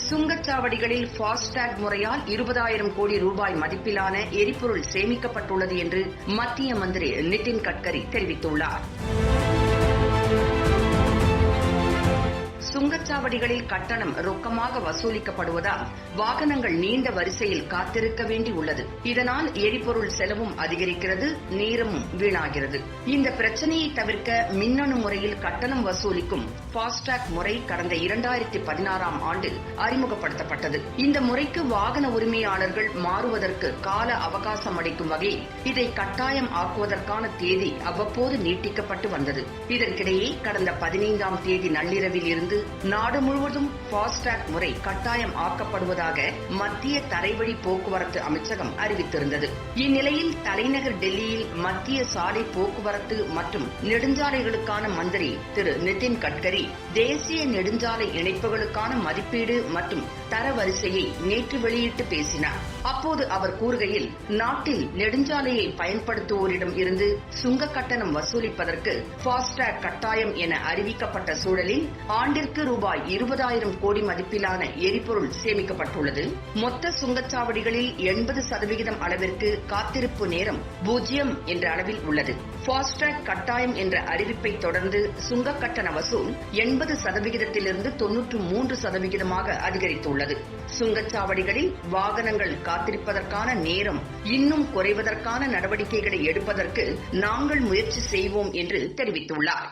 சுங்கச்சாவடிகளில் ஃபாஸ்டாக் முறையால் 20,000 கோடி ரூபாய் மதிப்பிலான எரிபொருள் சேமிக்கப்பட்டுள்ளது என்று மத்திய மந்திரி நிதின் கட்கரி தெரிவித்துள்ளார். சுங்கச்சாவடிகளில் கட்டணம் ரொக்கமாக வசூலிக்கப்படுவதால் வாகனங்கள் நீண்ட வரிசையில் காத்திருக்க வேண்டியுள்ளது. இதனால் எரிபொருள் செலவும் அதிகரிக்கிறது, நேரமும் வீணாகிறது. இந்த பிரச்சனையை தவிர்க்க மின்னணு முறையில் கட்டணம் வசூலிக்கும் ஃபாஸ்டாக் முறை கடந்த 2016ஆம் ஆண்டில் அறிமுகப்படுத்தப்பட்டது. இந்த முறைக்கு வாகன உரிமையாளர்கள் மாறுவதற்கு கால அவகாசம் அளிக்கும் வகையில் இதை கட்டாயம் ஆக்குவதற்கான தேதி அவ்வப்போது நீட்டிக்கப்பட்டு வந்தது. இதற்கிடையே கடந்த 15ஆம் தேதி நள்ளிரவில் இருந்து நாடு முழுவதும் ஃபாஸ்டாக் முறை கட்டாயம் ஆக்கப்படுவதாக மத்திய தரைவழி போக்குவரத்து அமைச்சகம் அறிவித்திருந்தது. இந்நிலையில் தலைநகர் டெல்லியில் மத்திய சாலை போக்குவரத்து மற்றும் நெடுஞ்சாலைகளுக்கான மந்திரி திரு நிதின் கட்கரி தேசிய நெடுஞ்சாலை இணைப்புகளுக்கான மதிப்பீடு மற்றும் தரவரிசையை நேற்று வெளியிட்டு பேசினார். அப்போது அவர் கூறுகையில், நாட்டில் நெடுஞ்சாலையை பயன்படுத்துவோரிடம் இருந்து சுங்க கட்டணம் வசூலிப்பதற்கு ஃபாஸ்டாக் கட்டாயம் என அறிவிக்கப்பட்ட சூழலில் ஆண்டிற்கு ரூபாய் 20,000 கோடி மதிப்பிலான எரிபொருள் சேமிக்கப்பட்டுள்ளது. மொத்த சுங்கச்சாவடிகளில் 80% அளவிற்கு காத்திருப்பு நேரம் 0 என்ற அளவில் உள்ளது. ஃபாஸ்டாக் கட்டாயம் என்ற அறிவிப்பை தொடர்ந்து சுங்க கட்டண வசூல் 80%லிருந்து 93% அதிகரித்துள்ளது. சுங்கச்சாவடிகளில் வாகனங்கள் காத்திருப்பதற்கான நேரம் இன்னும் குறைவதற்கான நடவடிக்கைகளை எடுப்பதற்கு நாங்கள் முயற்சி செய்வோம் என்று தெரிவித்துள்ளார்.